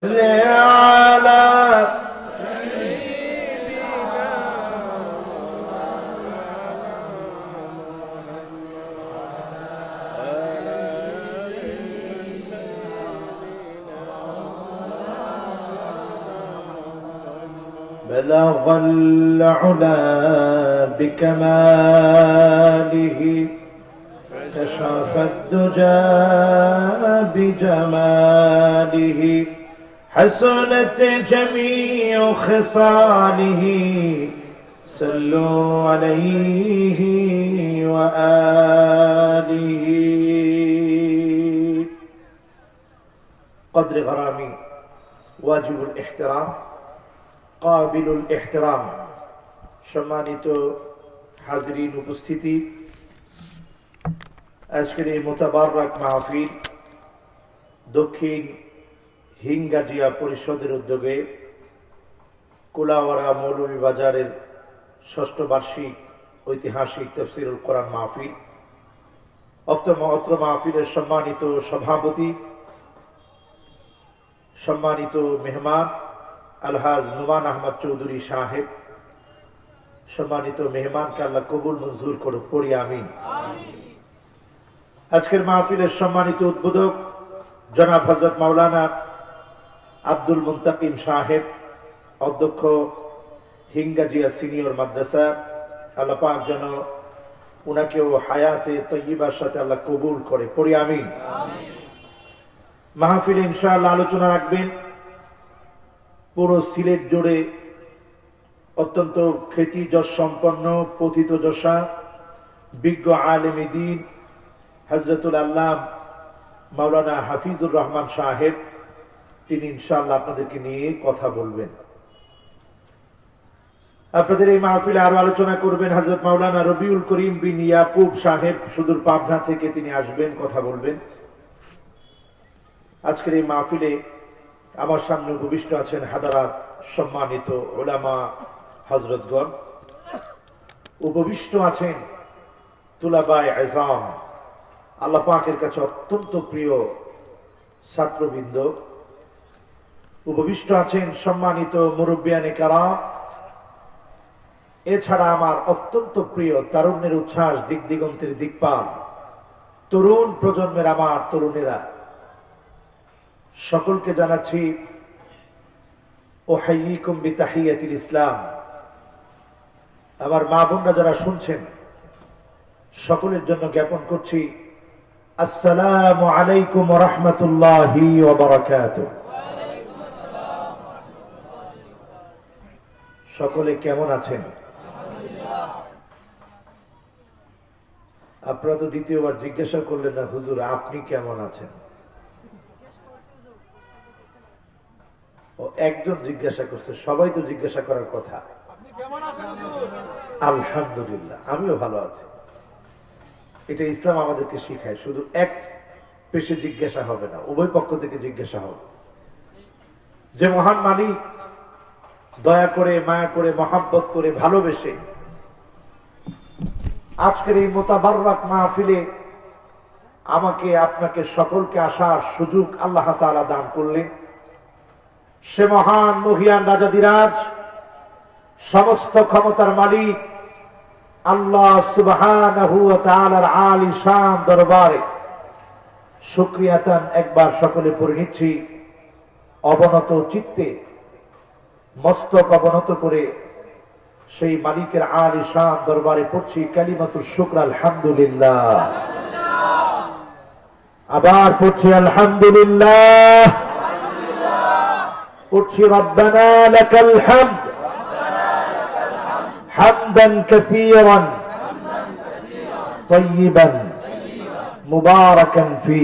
على بلغ العلا بكماله كشف الدجى بجماله حسنت جميع خصاله صلوا عليه وآله قدر غرامي واجب الاحترام কাবিলুল ইহতিরাম। সম্মানিত হাজরিন উপস্থিতি, আজকের এই মোতাবারক মাহফিল দক্ষিণ হিঙ্গাজিয়া পরিষদের উদ্যোগে কুলাওয়াড়া মৌলভীবাজারের ষষ্ঠ বার্ষিক ঐতিহাসিক তাফসীরুল কোরআন মাহফিল। অত্র মাহফিলের সম্মানিত সভাপতি, সম্মানিত মেহমান আলহাজ নুমান আহমদ চৌধুরী সাহেব, সম্মানিত মেহমানকে আল্লাহ কবুল মঞ্জুর করুক, পড়ি আমিন। আজকের মাহফিলের সম্মানিত উদ্বোধক জনাব হযরত মাওলানা আব্দুল মুন্তাকিম সাহেব, অধ্যক্ষ হিঙ্গাজিয়া সিনিয়র মাদ্রাসা, আল্লাহ পাক যেন উনাকেও হায়াতে তয়্যিবার সাথে আল্লাহ কবুল করে, পড়ি আমিন। মাহফিলে ইনশাআল্লাহ আলোচনা রাখবেন পুরো সিলেট জুড়ে অত্যন্ত খ্যাতি যশ সম্পন্ন পতিত যশা বিজ্ঞ আলেমে দ্বীন হযরতুল আল্লাহ মাওলানা হাফিজুর রহমান সাহেব। তিনি ইনশাআল্লাহ আপনাদেরকে নিয়ে কথা বলবেন। আপনাদের এই মাহফিলে আরো আলোচনা করবেন হযরত মাওলানা রবিউল করিম বিন ইয়াকুব সাহেব, সুদূর পাবনা থেকে তিনি আসবেন, কথা বলবেন। আজকের এই মাহফিলে আমার সামনে উপবিষ্ট আছেন হাদারাত সম্মানিত উলামা হযরতগণ, উপবিষ্ট আছেন তুলাবায়ে আযম, আল্লাহ পাকের কাছে অত্যন্ত প্রিয় ছাত্রবৃন্দ, উপবিষ্ট আছেন সম্মানিত মুরব্বিয়ানে কেরাম, এছাড়া আমার অত্যন্ত প্রিয় তারুণ্যের উচ্ছ্বাস, দিক দিগন্তের দিকপাল তরুণ প্রজন্মের আমার তরুণেরা, সকলকে জানাচ্ছি ওহাইয়িকুম বিতাহিয়াতিল ইসলাম। আমার মা বোনরা যারা শুনছেন সকলের জন্য জ্ঞাপন করছি আসসালামু আলাইকুম ওয়া রাহমাতুল্লাহি ওয়া বারাকাতুহু। সকলে কেমন আছেন? আপনারা তো দ্বিতীয়বার জিজ্ঞাসা করলেন না, হুজুর আপনি কেমন আছেন? একজন জিজ্ঞাসা করছে, সবাই তো জিজ্ঞাসা করার কথা। আলহামদুলিল্লাহ, আমিও ভালো আছি। এটা ইসলাম আমাদেরকে শিখায়, শুধু এক পেশে জিজ্ঞাসা হবে না, উভয় পক্ষ থেকে জিজ্ঞাসা হবে। যে মহান মালিক দয়া করে, মায়া করে, মহাব্বত করে, ভালোবেসে আজকের এই মোতাবাররক মাহফিলে আমাকে আপনাকে সকলকে আসার সুযোগ আল্লাহ তাআলা দান করলেন, সে মহান মহিয়ান রাজাদিরাজ সমস্ত ক্ষমতার মালিক আল্লাহ সুবহানাহু ওয়া তাআলার আলিশান দরবারে শুকরিয়াতান একবার সকলে পড়ে নিচ্ছি। অবনত চিত্তে মস্তক অবনত করে সেই মালিকের আলিশান দরবারে পড়ছি কালিমাতুশ শুকর, আলহামদুলিল্লাহ। আবার পড়ছি আলহামদুলিল্লাহ, পড়ছি রব্বানা লাকাল হামদ হামদান কাসীরান তাইয়িবান মুবারাকান ফি,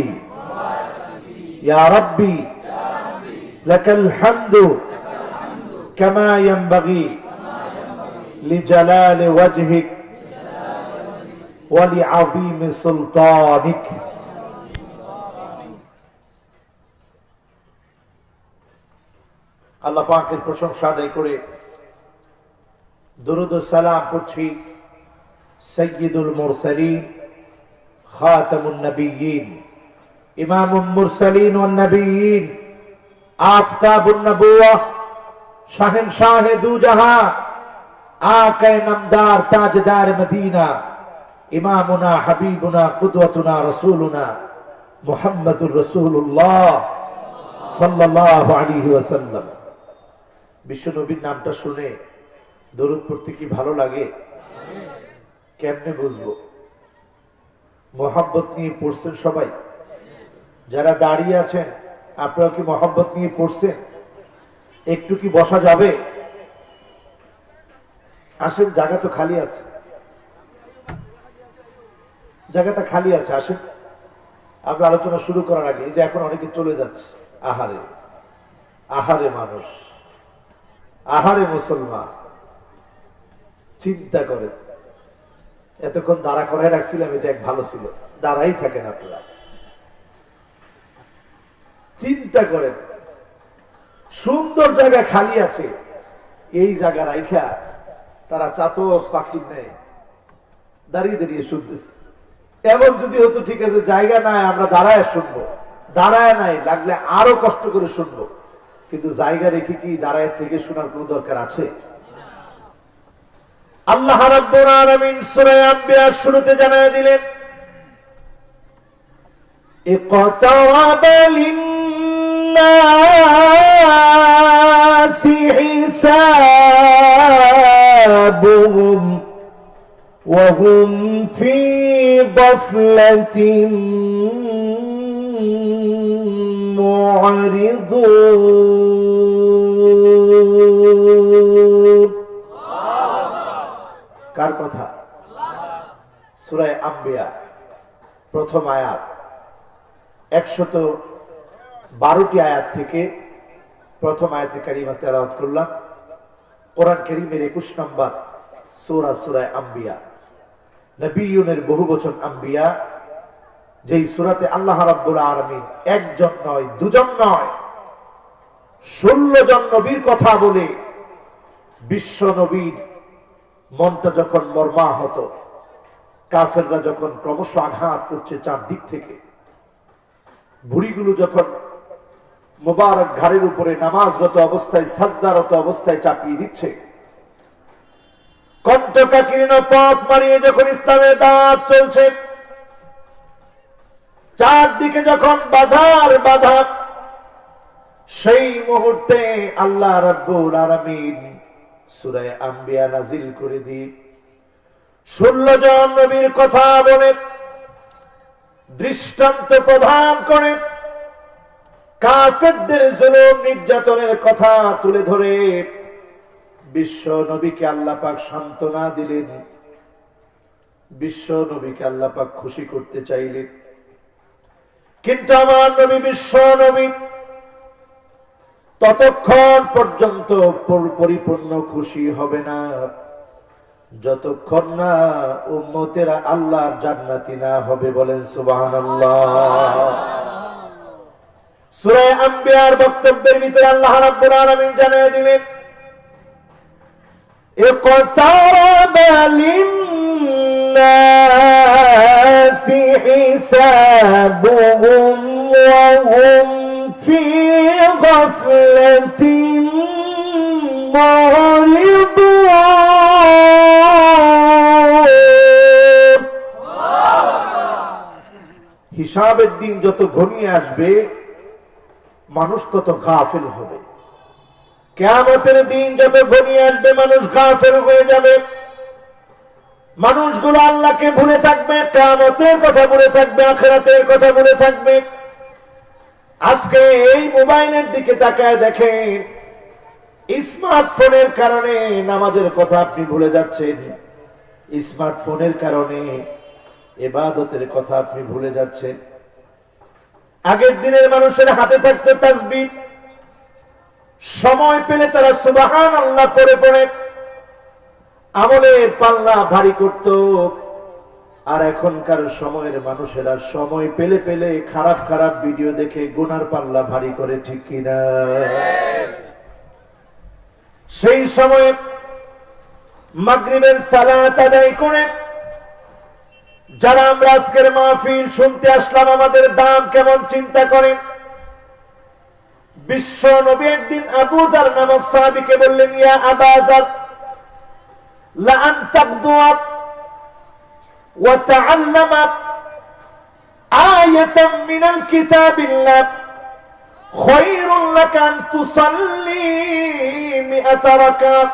ইয়া রাব্বি লাকাল হামদু কামা ইয়ানবাগি লিজালালি ওয়াজহিক ওয়া লিআযীমি সুলতানিক। আল্লাহ পাকের প্রশংসা আদায় করে দুরূদ ও সালাম পড়ছি সাইয়্যিদুল মুরসালিন খাতামুন নবিয়্যিন ইমামুল মুরসালিন ওয়ান নবিয়্যিন आफताबुन नबुव्वह, शहंशाह दू जहां, आका नमदार ताजदार मदीना, इमामुना हबीबुना कुदवतुना रसूलुना मुहम्मदुर रसूलुल्लाह সাল্লাল্লাহু আলাইহি ওয়াসাল্লাম। বিশ্ব নবীর নামটা শুনে দরুদ পড়তে কি ভালো লাগে? কেমনে বুঝবো? মোহাব্বত নিয়ে পড়ছেন সবাই? যারা দাঁড়িয়ে আছেন আপনারা কি মোহাব্বত নিয়ে পড়ছেন? একটু কি বসা যাবে? আসেন, জায়গা তো খালি আছে, জায়গাটা খালি আছে, আসেন। আমরা আলোচনা শুরু করার আগে, এই যে এখন অনেকে চলে যাচ্ছে, আহারে আহারে মানুষ, আহারে মুসলমান, চিন্তা করেন। এতক্ষণ দাঁড়া করাই রাখছিলাম, এটা এক ভালো ছিল, দাঁড়াই থাকেন আপনারা। চিন্তা করেন, সুন্দর জায়গা খালি আছে, এই জায়গা রাইখা তারা চাতক পাখির নেই দাঁড়িয়ে দাঁড়িয়ে শুনতেছে। এমন যদি হতো ঠিক আছে, জায়গা নাই, আমরা দাঁড়ায় শুনবো, দাঁড়ায় নাই লাগলে আরো কষ্ট করে শুনবো, কিন্তু জায়গা রেখে কি দাঁড়ায় থেকে শোনার কোন দরকার আছে? আল্লাহ রাব্বুল আলামিন সূরা আম্বিয়া শুরুতে জানায় দিলেন, ইকতারাবা লিন-নাসি হিসাবুহুম ওয়া হুম ফি গাফলাতিন মু'রিদুন। কার কথা? সূরা আম্বিয়া প্রথম আয়াত, 112টি আয়াত থেকে প্রথম আয়াতে কারিমা তেলাওয়াত করলাম। কোরআন কারীমের 21 নম্বর সূরা, সূরা আম্বিয়া। নবিয়্যুনের বহুবচন আম্বিয়া, যেই সূরাতে আল্লাহ রাব্বুল আলামিন একজন নয়, দুজন নয়, 16 জন নবীর কথা বলে বিশ্ব নবীর মনটা যখন মর্মাহত, কাফেররা যখন ক্রমশ আঘাত করছে চারদিক থেকে, বুড়িগুলো যখন মোবারক ঘাড়ের উপরে নামাজরত অবস্থায়, সাজদারত অবস্থায় চাপিয়ে দিচ্ছে, কণ্ঠকাকীর্ণ পথ মারিয়ে যখন ইসলামের দাওয়াত চলছে, চারদিকে যখন বাধার বাধা, সেই মুহূর্তে আল্লাহ রাব্বুল আলামিন সূরা আম্বিয়া নাজিল করে দিয়ে 16 জন নবীর কথা বলে, দৃষ্টান্ত প্রদান করে, কাফেরদের জুলুম নির্যাতনের কথা তুলে ধরে বিশ্ব নবীকে আল্লাহ পাক সান্ত্বনা দিলেন, বিশ্ব নবীকে আল্লাহ পাক খুশি করতে চাইলেন। কিন্তু আমার নবী, বিশ্ব নবী, ততক্ষণ পর্যন্ত পরিপূর্ণ খুশি হবে না যতক্ষণ না উম্মতেরা আল্লাহর জান্নাতি না হবে। বলেন সুবহানাল্লাহ। সূরা আম্বিয়ার বক্তব্যের ভিতরে আল্লাহ রাব্বুল আলামিন জানিয়ে দিলেন, ইকতারাবা লিন-নাসি হিসাবুহুম ওয়া হুম ফি গাফলাতিন মু'রিদুন। হিসাবের দিন যত ঘনিয়ে আসবে মানুষ তত গাফিল হবে। কিয়ামতের দিন যত ঘনিয়ে আসবে মানুষ গাফিল হয়ে যাবে। মানুষগুলো আল্লাহকে ভুলে থাকবে, কিয়ামতের কথা ভুলে থাকবে, আখিরাতের কথা ভুলে থাকবে। আজকে এই মোবাইলের দিকে তাকায় দেখেন, স্মার্টফোনের কারণে নামাজের কথা আপনি ভুলে যাচ্ছেন, স্মার্টফোনের কারণে ইবাদতের কথা আপনি ভুলে যাচ্ছেন। আগের দিনের মানুষের হাতে থাকতো তাসবিহ, সময় পেলে তারা সুবহানাল্লাহ পড়ে পড়ে আমলের পাল্লা ভারী করত। আর এখনকার সময়ের মানুষেরা সময় পেলে পেলে খারাপ খারাপ ভিডিও দেখে গুনার পাল্লা ভারী করে, ঠিক কিনা? সেই সময়ে মাগরিবের সালাত আদায় করে যারা আমরা আজকের মাহফিল শুনতে আসলাম, আমাদের দাম কেমন চিন্তা করেন। বিশ্ব নবী একদিন আবু যার নামক সাহাবীকে বললেন, ইয়া আবা যার, লা আন তাগদুয়া ওয়া তাআল্লামা আয়াতাম মিনাল কিতাবিল্লাহ খায়রুল লাকা আন তুসাল্লি মিআতা রাকাত।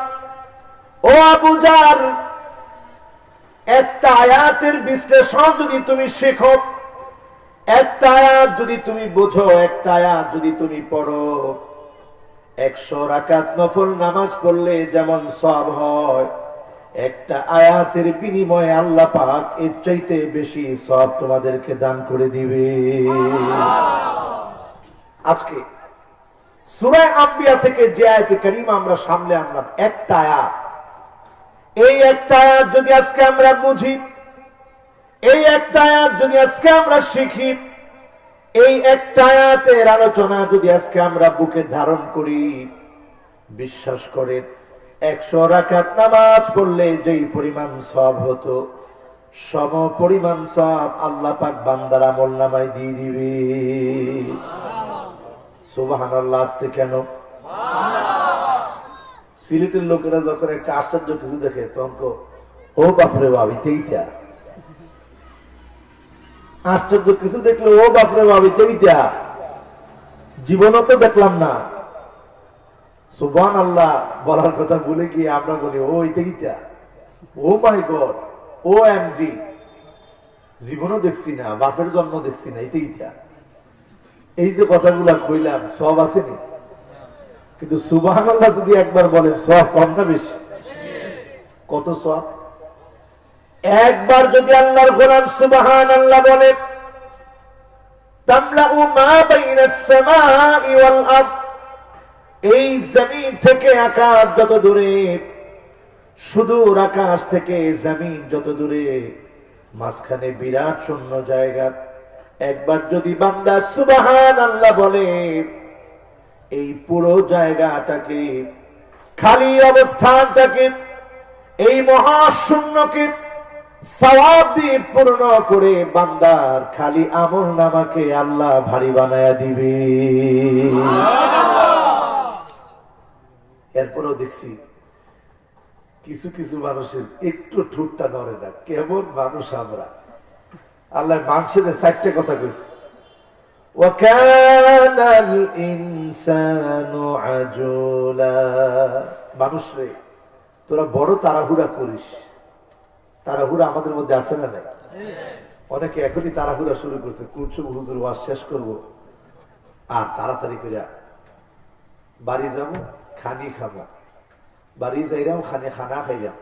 ও আবু যার, একটা আয়াতের বিশ্লেষণ যদি তুমি শেখো, একটা আয়াত যদি তুমি বুঝো, একটা আয়াত যদি তুমি পড়ো, 100 রাকাত নফল নামাজ পড়লে যেমন সওয়াব হয়, একটা আয়াতের বিনিময়ে আল্লাহ পাক এর চাইতে বেশি সওয়াব তোমাদেরকে দান করে দিবে। আজকে সূরা আম্বিয়া থেকে যে আয়াতে কারিমা আমরা সামনে আনলাম, একটা আয়াত, এই একটা আয়াত যদি আজকে আমরা বুঝি, এই একটা আয়াত যদি আজকে আমরা শিখি, এই একটা আয়াতের আলোচনা যদি আজকে আমরা বুকে ধারণ করি, বিশ্বাস করে 100 রাকাত নামাজ পড়লে যেই পরিমাণ সওয়াব হতো, সম পরিমাণ সওয়াব আল্লাহ পাক বান্দার আমলনামায় দিয়ে দিবে। সুবহানাল্লাহ। আসতে কেন? সিলেটের লোকেরা যখন একটা আশ্চর্য কিছু দেখে তখন ও বাপরে বাবি তেইতা, আশ্চর্য কিছু দেখলে ও বাপরে বাবি তেইতা, জীবনও তো দেখলাম না। সুবহানাল্লাহ বলার কথা বলে গিয়ে আমরা বলি ও তেইতা, ও মাই গড, ও এমজি, জীবনও দেখছি না, বাপের জন্ম দেখছি না, তেইতা। এই যে কথাগুলা কইলাম, সব আসেনি, কিন্তু সুবহানাল্লাহ যদি একবার বলেন সওয়াব কম না বেশি? কত সওয়াব! একবার যদি আল্লাহর গোলাম সুবহানাল্লাহ বলে, তামলাউ মা বাইনাস সামাই ওয়াল আরদ, এই জমিন থেকে আকাশ যত দূরে, সুদূর আকাশ থেকে জমিন যত দূরে, মাঝখানে বিরাট শূন্য জায়গা, একবার যদি বান্দা সুবহানাল্লাহ বলে, এই পুরো জায়গাটাকে, খালি অবস্থানটাকে, এই মহাশূন্যকে সওয়াব দিয়ে পূর্ণ করে বান্দার খালি আমল নামাকে আল্লাহ ভারী বানায়া দিবে। এরপরও দেখছি কিছু কিছু মানুষের একটু ঠোঁটটা নড়ে না, কেমন মানুষ আমরা। আল্লাহ মানুষের 4টা কথা কইছে, وَكَانَ الْإِنسَانُ عَجُولًا, মানুষ রে তোরা বড় তাড়াহুড়া করিস। তাড়াহুড়া আমাদের মধ্যে আছে না নাই? অনেকে এখনই তাড়াহুড়া শুরু করছে, কোন সময় হুজুর ওয়াজ শেষ করব আর তাড়াতাড়ি করে বাড়ি যাবো, খানি খাবো, বাড়ি যাইরাম খানা খাইরাম,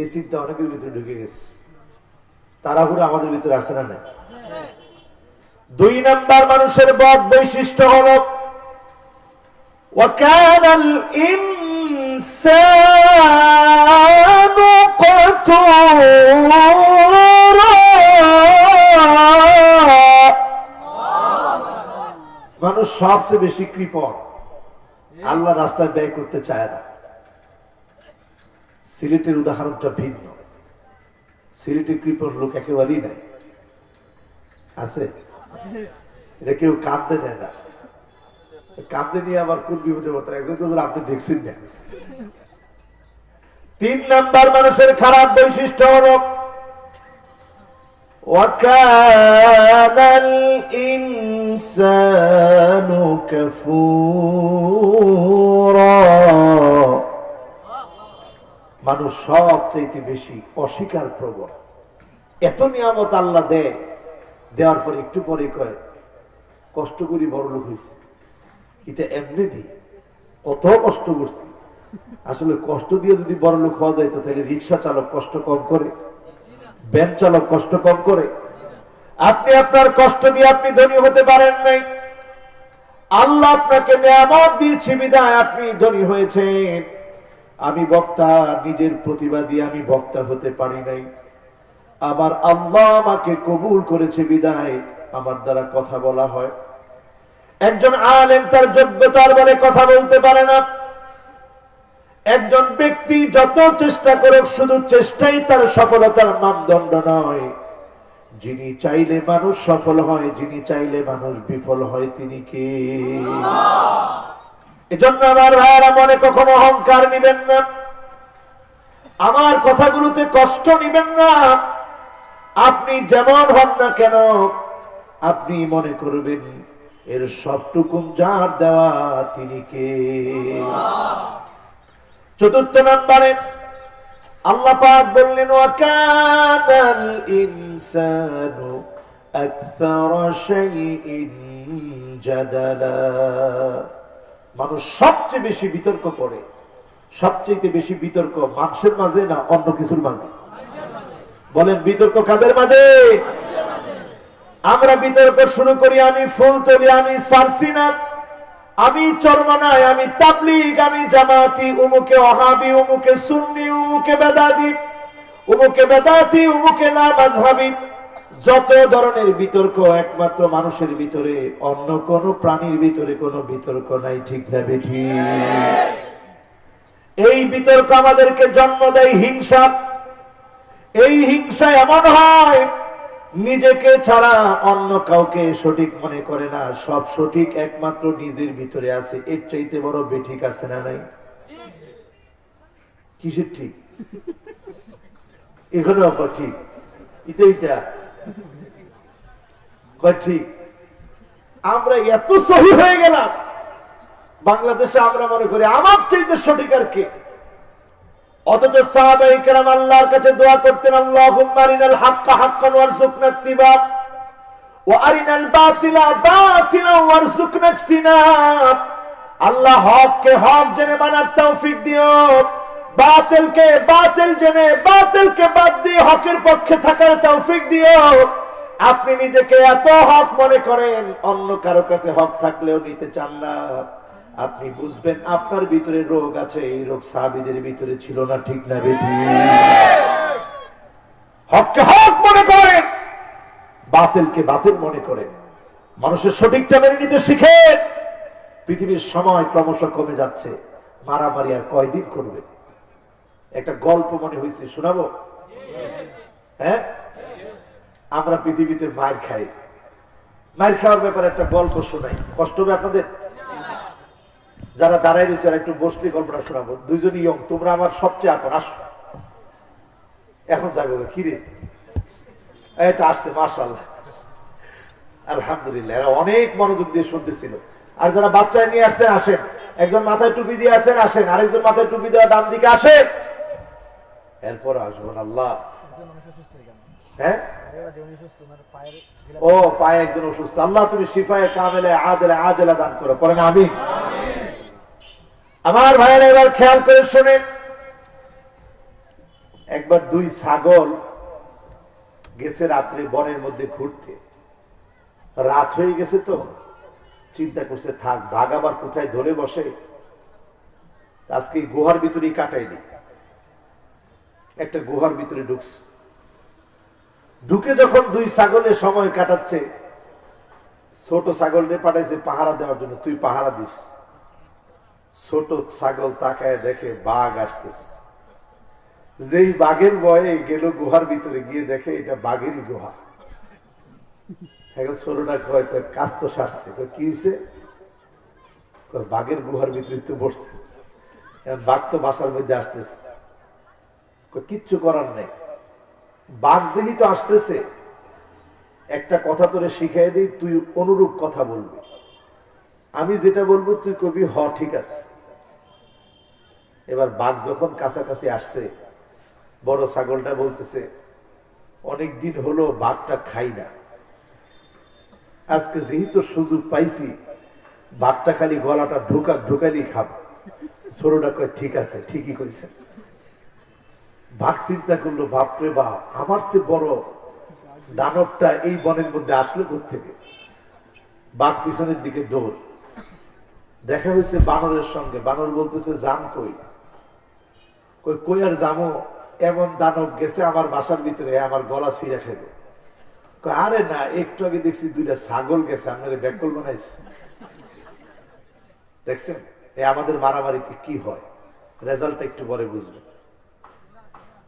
এই চিন্তা অনেকের ভিতরে ঢুকে গেছে। তাড়াহুড়া আমাদের ভিতরে আছে না নাই? 2 নাম্বার মানুষের বদ বৈশিষ্ট্য হল وَكَانَ الْإِنسَانُ قَتُورًا, মানুষ সবচেয়ে বেশি কৃপণ, আল্লাহ রাস্তায় ব্যয় করতে চায় না। সিলেটের উদাহরণটা ভিন্ন, সিলেটের কৃপণ লোক একেবারেই নাই। আছে? এটা কেউ কাঁদতে দেয় না, কাঁদতে নিয়ে আবার কোন বিপদে পড়তে একজন আপনি দেখছেন না। 3 নাম্বার মানুষের খারাপ বৈশিষ্ট্য হল وَكَانَ الْإِنسَانُ كَفُورًا, মানুষ সবচেয়ে বেশি অস্বীকার প্রবণ। এত নিয়ামত আল্লাহ দেয়, দেওয়ার পর একটু পরে কয় কষ্ট করি বড় লোক হয়েছে। এটা এমনি নেই, কত কষ্ট করছি। আসলে কষ্ট দিয়ে যদি বড় লোক হওয়া যায়, তো তাহলে রিক্সা চালক কষ্ট কম করে, ভ্যান চালক কষ্ট কম করে। আপনি আপনার কষ্ট দিয়ে আপনি ধনী হতে পারেন নাই, আল্লাহ আপনাকে নিয়ামত দিয়েছে বিধায় আপনি ধনী হয়েছেন। আমি বক্তা, নিজের প্রতিবাদী আমি বক্তা হতে পারি নাই, আমার আল্লাহ আমাকে কবুল করেছে বিদায় আমার দ্বারা কথা বলা হয়। একজন আলেম তার যোগ্যতার বলে কথা বলতে পারে না। একজন ব্যক্তি যত চেষ্টা করুক, শুধু চেষ্টাই তার সফলতার মানদণ্ড নয়। যিনি চাইলে মানুষ সফল হয়, যিনি চাইলে মানুষ বিফল হয়, তিনি কে? এজন্য আমার ভাইরা মনে কখনো অহংকার নিবেন না, আমার কথাগুলোতে কষ্ট নিবেন না। আপনি যেমন হন না কেন, আপনি মনে করবেন এর সবটুকুন যার দেওয়া, তিনি কে? চতুর্থ নম্বরে আল্লাহ পাক বললেন, ওয়াকানাল ইনসানু আকসারা শাইইন জাদালা। মানুষ সবচেয়ে বেশি বিতর্ক করে। সবচেয়ে বেশি বিতর্ক মানুষের মাঝে না অন্য কিছুর মাঝে? বলেন, বিতর্ক কাদের মাঝে? আমরা বিতর্ক শুরু করি, আমি ফুল তুলি, আমি সারসিনা, আমি চরমনাই, আমি তাবলীগ, আমি জামাতি, উমুকে ওহাবি, উমুকে সুন্নি, উমুকে বেদাতি, উমুকে বেদাতি, উমুকে না মাযহাবি। যত ধরনের বিতর্ক একমাত্র মানুষের ভিতরে, অন্য কোন প্রাণীর ভিতরে কোনো বিতর্ক নাই। ঠিক না বেঠিক? এই বিতর্ক আমাদেরকে জন্ম দেয় হিংসা। এই হিংসা এমন হয়, নিজেকে ছাড়া অন্য কাউকে সঠিক মনে করে না। সব সঠিক একমাত্র নিজের ভিতরে আছে। এর চাইতে বড় বেঠিক আছে না নাই? কিসের ঠিক? এখানে ঠিক, এটা ঠিক। আমরা এত সহি হয়ে গেলাম, বাংলাদেশে আমরা মনে করি আমার চাইতে সঠিক আর কে? অথচ সাহাবায়ে কেরাম আল্লাহর কাছে দোয়া করতেন, আল্লাহুম্মা আরিনাল হাক্কা হাক্কান ওয়ারযুকনা ইত্তিবা ওয়া আরিনাল বাতিলা বাতিলা ওয়ারযুকনা ইজতিনাব। আল্লাহ হককে হক জেনে মানার তৌফিক দিও, বাতিলকে বাতিল জেনে বাতিলকে বাদ দিয়ে হকের পক্ষে থাকার তৌফিক দিও। আপনি নিজেকে এত হক মনে করেন, অন্য কারো কাছে হক থাকলেও নিতে চান না। আপনি বুঝবেন আপনার ভিতরে রোগ আছে। এই রোগ সাহাবীদের ভিতরে ছিল না। ঠিক না বেঠিক? হককে হক মনে করেন, বাতিলকে বাতিল মনে করেন। মানুষের সঠিকটা মেনে নিতে শিখেন। পৃথিবীর সময় ক্রমশ কমে যাচ্ছে, মারামারি আর কয়দিন করবে? একটা গল্প মনে হয়েছে, শোনাবো? হ্যাঁ, আমরা পৃথিবীতে মার খাই। মার খাওয়ার ব্যাপারে একটা গল্প শোনাই, কষ্ট হবে আপনাদের? যারা দাঁড়ায় রয়েছে একটু বসলে গল্পটা শোনাবো। দুইজনই ইয়ং, তোমরা আমার সবচেয়ে আপন, আসো। এখন যাবে কি রে? এটা আসছে, মাশাআল্লাহ, আলহামদুলিল্লাহ। এরা অনেক মনোযোগ দিয়ে শুনতেছিল। আর যারা বাচ্চায় নিয়ে আসছেন আসেন। একজন মাথায় টুপি দিয়ে আসেন, আসেন। আরেকজন মাথায় টুপি দেওয়া ডান দিকে আসেন। এরপর আসবেন আল্লাহ। হ্যাঁ, ও পায়ে একজন অসুস্থ, আল্লাহ তুমি শিফায়ে কামেলে আদেলা আজেলা দান করো। পড়েন আমিন। আমার ভাইয়েরা এবার খেয়াল করে শোনেন। একবার দুই ছাগল গেছে রাত্রে বনের মধ্যে ঘুরতে। রাত হয়ে গেছে তো চিন্তা করছে, থাক ভাগ আবার কোথায় ধরে বসে, আজকে গুহার ভিতরেই কাটাই দিই। একটা গুহার ভিতরে ঢুকছে। ঢুকে যখন দুই ছাগলে সময় কাটাচ্ছে, ছোট ছাগলরে পাঠাইছে পাহারা দেওয়ার জন্য, তুই পাহারা দিস। ছোট ছাগল তাকায় দেখে বাঘ আসতেছে। যেই বাঘের ভয়ে গেল গুহার ভিতরে, গিয়ে দেখে এটা বাঘেরই গুহা। এখন ছোটটা কয়, কাজ তো সারছে। কি হয়েছে? বাঘের গুহার ভিতরে তো বসছে, বাঘ তো বাসার মধ্যে আসতেছে। কিচ্ছু করার নেই, বাঘ যেহেতু আসতেছে, একটা কথা তোরে শিখাই দিই, তুই অনুরূপ কথা বলবি। আমি যেটা বলবো তুই কবি হ ঠিক আছে। এবার বাঘ যখন কাছাকাছি আসছে, বড় ছাগলটা বলতেছে, অনেক দিন হলো বাঘটা খাই না, আজকে যেহেতু সুযোগ পাইছি, বাঘটা খালি গলাটা ঢুকালি খাব। ছোটটা কয় ঠিক আছে, ঠিকই কইছে। বাঘ চিন্তা করলো, বাপরে বাপ, আমার সে বড় দানবটা এই বনের মধ্যে আসলো কোত্থেকে? বাঘ পিছনের দিকে দৌড়। দেখা হয়েছে বানরের সঙ্গে। বানর বলতেছে, জাম কই? কই আর জামো, এমন দানব গেছে আমার বাসার ভিতরে, আমার গলা ছিঁড়ে খেলো। আরে না, একটু আগে দেখছি দুইটা ছাগল গেছে, আপনারা ব্যাকল বানাইছে। দেখছেন আমাদের মারামারিতে কি হয়, রেজাল্টটা একটু পরে বুঝবেন।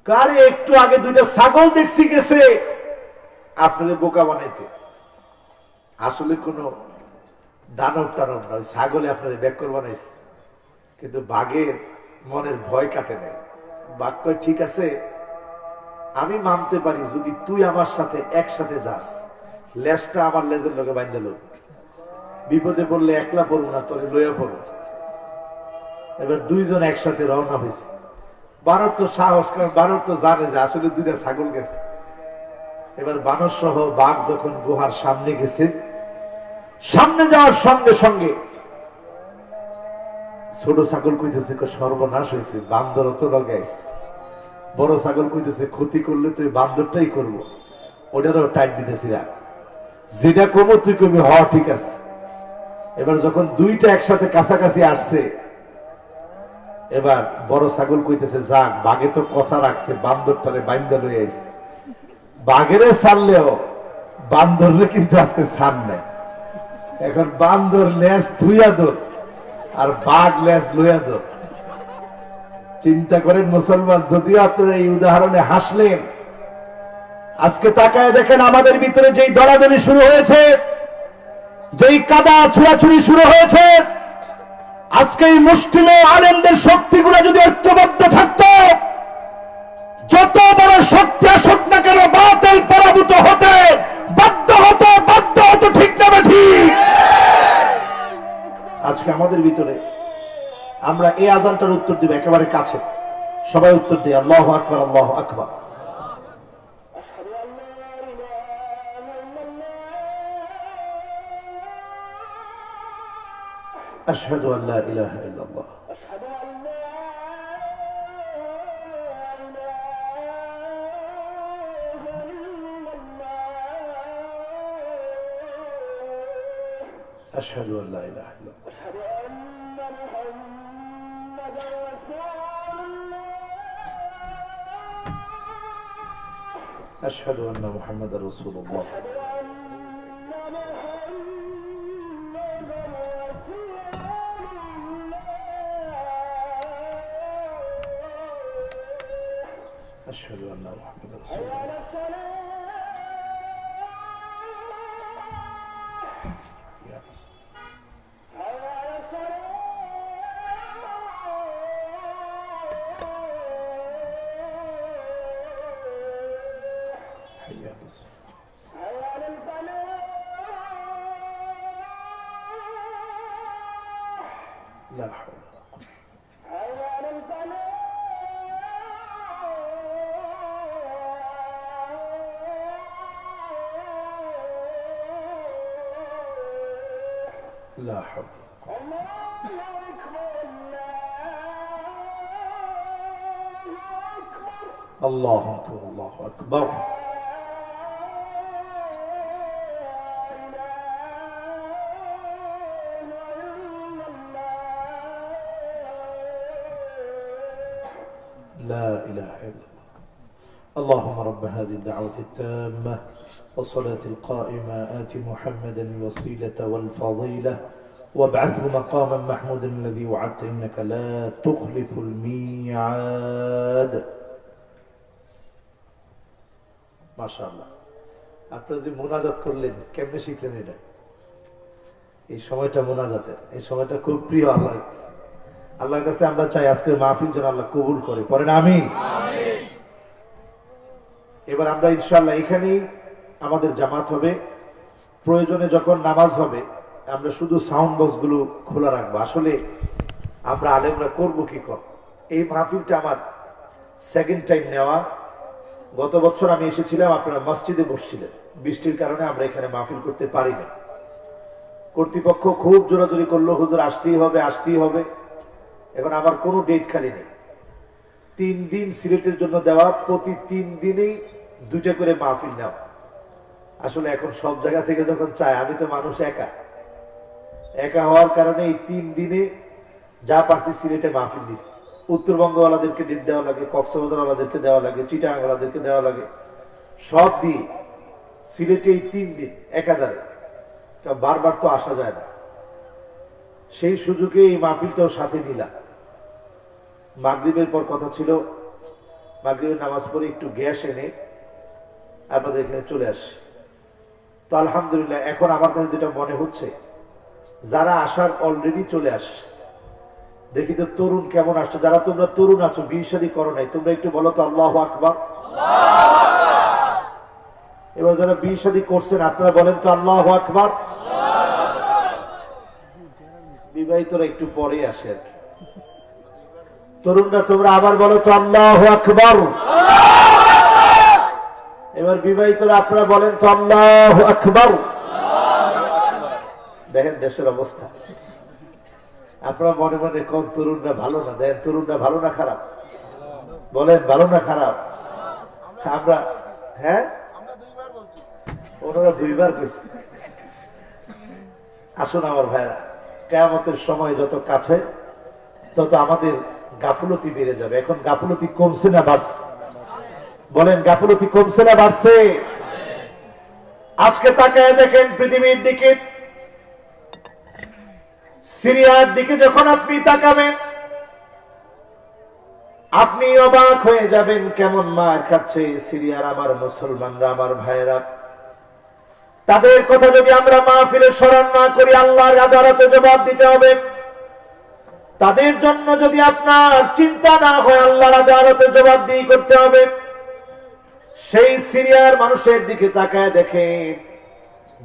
আরে একটু আগে দুইটা ছাগল দেখছি গেছে, আপনাদের বোকা বানাইতে। আসলে কোনো দানব টানব নয়, ছাগলে আপনাদের ব্যাকর বানাইছে, কিন্তু বাঘের মনের ভয় কাটে নাই। বাঘ কয় ঠিক আছে, আমি মানতে পারি যদি তুই আমার সাথে একসাথে যাস, লেজটা আমার লেজের লোকে বাইন্ধে লোক, বিপদে পড়লে একলা পড়বো না, তোরে লইয়া পড়বো। এবার দুইজন একসাথে রওনা হয়েছে। বানর তো সাহস, কারণ বানর তো জানে যে আসলে দুইটা ছাগল গেছে। এবার বানর সহ বাঘ যখন গুহার সামনে গেছে, সামনে যাওয়ার সঙ্গে সঙ্গে ছোট ছাগল কইতেছে সর্বনাশ হয়েছে, বান্দর তো লগাইছে। বড় ছাগল কইতেছে ক্ষতি করলে তুই বান্দরটাই করবো, ওটারও টাইট দিতেছি, রাখ, যেটা কমো তুই কবি হ ঠিক আছে। এবার যখন দুইটা একসাথে কাছাকাছি আসছে, এবার বড় ছাগল কইতেছে যাক, বাঘে তো কথা রাখছে, বান্দরটারে বাইন্দা লই আইছে। বাঘেরে ছাড়লেও বান্দরে কিন্তু আজকে ছাড় নেই। এখন বান্দর লেজ ধুইয়া দোর আর বাঘ লেজ লইয়া দোর। চিন্তা করেন মুসলমান, যদিও আপনারা এই উদাহরণে হাসলেন, আজকে তাকায় দেখেন আমাদের ভিতরে যেই দলাদলি শুরু হয়েছে, যেই কাদা ছুড়াছুড়ি শুরু হয়েছে, আজকে এই মুসলিম আলেমদের শক্তিগুলো যদি ঐক্যবদ্ধ থাকতো, যত বড় শক্তি আসুক না কেন বাতিল পরাভূত হতে বাধ্য হতো, ঠিক না ঠিক? আজকে আমাদের ভিতরে আমরা এই আজানটার উত্তর দিব একেবারে কাছে, সবাই উত্তর দিই আল্লাহু আকবার, আল্লাহু আকবার। আশহাদু আল্লা ইলাহা ইল্লাল্লাহ। أشهد أن لا إله إلا الله. أشهد أن محمد رسول الله. أشهد أن محمد رسول الله. لا حول ولا قوة. لا حول. الله أكبر، الله أكبر. لا إله إلا الله. اللهم رب هذه الدعوة التامة والصلاة القائمة آت محمدا الوسيلة والفضيلة وابعثه مقاما محمودا الذي وعدت إنك لا تخلف الميعاد. ما شاء الله. আপনারা যে মুনাজাত করলেন, কেমনে শিখলেন এটা? এই সময়টা মুনাজাতের, এই সময়টা খুব প্রিয় আল্লাহর কাছে। আল্লাহর কাছে আমরা চাই আজকের মাহফিল যেন আল্লাহ কবুল করে, পড়েন আমিন। এবার আমরা ইনশাআল্লাহ এখানেই আমাদের জামাত হবে। প্রয়োজনে যখন নামাজ হবে আমরা শুধু সাউন্ড বক্স গুলো খোলা রাখবো। আসলে আমরা আলেমরা করবো কি কর, এই মাহফিলটা আমার সেকেন্ড টাইম নেওয়া। গত বছর আমি এসেছিলাম, আপনারা মসজিদে বসছিলেন, বৃষ্টির কারণে আমরা এখানে মাহফিল করতে পারি না। কর্তৃপক্ষ খুব জোরাজোরি করলো, হুজুর আসতেই হবে, আসতেই হবে। এখন আমার কোনো ডেট খালি নেই। 3 দিন সিলেটের জন্য দেওয়া, প্রতি 3 দিনেই 2টা করে মাহফিল নেওয়া। আসলে এখন সব জায়গা থেকে যখন চায়, আমি তো মানুষ একা হওয়ার কারণে এই 3 দিনে যা পারছি সিলেটে মাহফিল নিছি। উত্তরবঙ্গওয়ালাদেরকে ডেট দেওয়া লাগে, কক্সবাজারওয়ালাদেরকে দেওয়া লাগে, চিটাগাংওয়ালাদেরকে দেওয়া লাগে, সব দিয়ে সিলেটে এই 3 দিন একাধারে, বারবার তো আসা যায় না। সেই সুযোগে এই মাহফিলটাও সাথে নিলাম। মাগরিবের পর কথা ছিল, মাগরিবের নামাজ পড়ে একটু গ্যাস এনে আপনাদের এখানে চলে আসি। তো আলহামদুলিল্লাহ এখন আমার কাছে যেটা মনে হচ্ছে, যারা আসার অলরেডি চলে আস, দেখি তো তরুণ কেমন আসছো। যারা তোমরা তরুণ আছো, বিয়ে শাদী করো নাই, তোমরা একটু বলো তো আল্লাহু আকবার। এবার যারা বিয়ে শাদী করছেন আপনারা বলেন তো আল্লাহু আকবার। বিবাহিতরা একটু পরে আসে আর কি। তরুণরা তোমরা আবার বলো তো আল্লাহু আকবার। এবার বিবাহিতরা আপনারা বলেন তো আল্লাহু আকবার। দেখেন দেশের অবস্থা। আপনারা মনে মনে কোন তরুণরা ভালো না, দেখেন তরুণরা ভালো না খারাপ, বলেন ভালো না খারাপ। আমরা হ্যাঁ ওনারা দুইবার কইছে। আসুন আমার ভাইরা, কিয়ামতের সময় যত কাছে তত আমাদের গাফলতি বেড়ে যাবে। এখন গাফলতি কমছে না বাড়ছে? বলেন গাফলতি কমছে না বাড়ছে? আজকে তাকায় দেখেন পৃথিবীর দিকে, সিরিয়ার দিকে যখন আপনি তাকাবেন আপনি অবাক হয়ে যাবেন কেমন মার খাচ্ছে সিরিয়ার আমার মুসলমানরা, আমার ভাইয়েরা। তাদের কথা যদি আমরা মাহফিলে স্মরণ না করি, আল্লাহর আদালতে জবাব দিতে হবে। তাদের জন্য যদি আপনার চিন্তা না হয়, আল্লাহর আদালতে জবাবদিহি করতে হবে। সেই সিরিয়ার মানুষের দিকে তাকায় দেখেন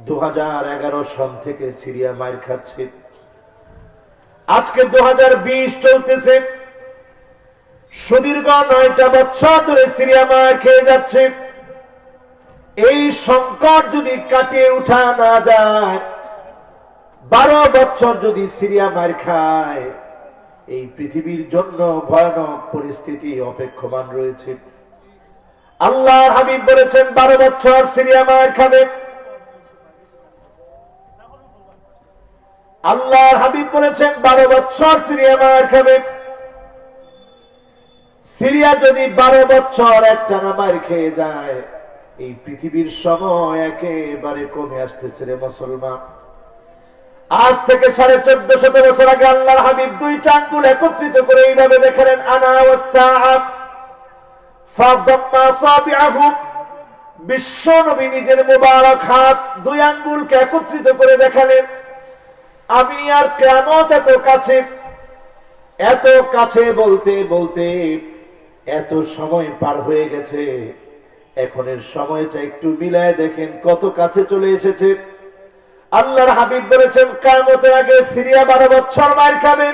2011 সন থেকে সিরিয়া মার খাচ্ছে। আজকে 2020 চলতেছে, সুদীর্ঘ 9টা বছর ধরে সিরিয়া মার খেয়ে যাচ্ছে। এই সংকট যদি কাটিয়ে উঠা না যায়, 12 বছর যদি সিরিয়া মার খায়, এই পৃথিবীর জন্য ভয়ানক পরিস্থিতি অপেক্ষমান রয়েছে। আল্লাহর হাবিব বলেছেন 12 বছর সিরিয়া মার খাবে। আল্লাহর হাবিব বলেছেন 12 বছর সিরিয়া মার খাবে। সিরিয়া যদি 12 বছর একটানা মার খেয়ে যায়, এই পৃথিবীর সময় একেবারে কমে আসতেছে রে মুসলমান। আজ থেকে 1450 বছর আগে আল্লাহর হাবিব 2টা আঙ্গুল একত্রিত করে এইভাবে দেখালেন, আনা ওয়াসসাআ ফাদাম্মা আসাবিআহু। বিশ্ব নবী নিজের মোবারক হাত 2 আঙ্গুলকে একত্রিত করে দেখালেন, আমি আর কিয়ামত এত কাছে বলতে বলতে এত সময় পার হয়ে গেছে। এখনের সময়টা একটু মিলায় দেখেন কত কাছে চলে এসেছে। আল্লাহর হাবিব বলেছেন কিয়ামতের আগে সিরিয়া 12 বছর মার খাবে।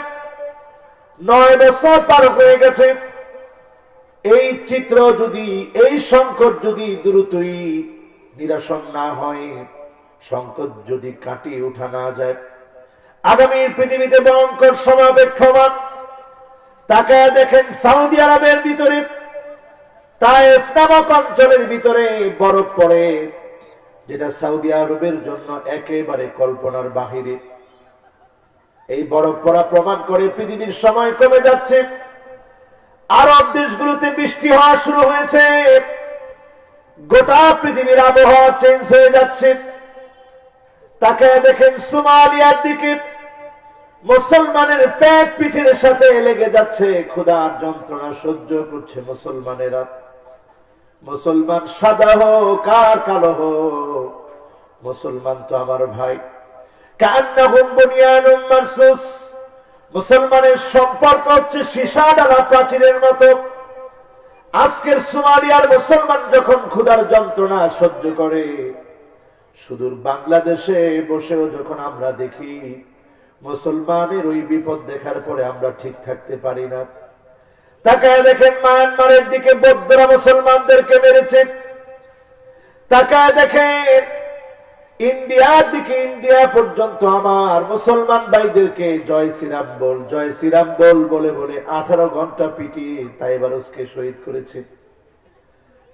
9 বছর পার হয়ে গেছে। এই চিত্র যদি, এই সংকট যদি দ্রুতই নিরসন না হয়, সংকট যদি কাটিয়ে ওঠা না যায়, আগামী পৃথিবীতে ভয়ঙ্কর সময় অপেক্ষমান। তাকায় দেখেন সৌদি আরবের ভিতরে তায়েফ নামক অঞ্চলের ভিতরে বরফ পড়ে, যেটা সৌদি আরবের জন্য একেবারে কল্পনার বাহিরে। এই বরফ পড়া প্রমাণ করে পৃথিবীর সময় কমে যাচ্ছে। আরব দেশগুলোতে বৃষ্টি হওয়া শুরু হয়েছে। গোটা পৃথিবীর আবহাওয়া চেঞ্জ হয়ে যাচ্ছে। তাকায় দেখেন সোমালিয়ার দিকে মুসলমানের পেট পিঠের সাথে লেগে যাচ্ছে, ক্ষুধার যন্ত্রণা সহ্য করছে মুসলমানেরা। মুসলমান সাদা হোক আর কালো হোক, মুসলমান তো আমার ভাই। কান্নাহুম বুনিয়ানুম মারসুস। মুসলমানের সম্পর্ক হচ্ছে সীসা ডালা প্রাচীরের মতো। আজকের সোমালিয়ার মুসলমান যখন ক্ষুধার যন্ত্রণা সহ্য করে, সুদূর বাংলাদেশে বসেও যখন আমরা দেখি মুসলমানের ওই বিপদ দেখার পরে আমরা ঠিক থাকতে পারি না। তাকায় দেখেন মায়ানমারের দিকে বৌদ্ধরা মুসলমানদেরকে মেরেছে। তাকায় দেখেন ইন্ডিয়ার দিকে, ইন্ডিয়া পর্যন্ত আমার মুসলমান ভাইদেরকে জয় শ্রীরাম বল, জয় শ্রীরাম বল বলে বলে 18 ঘন্টা পিটিয়ে তাইবারুজকে শহীদ করেছে।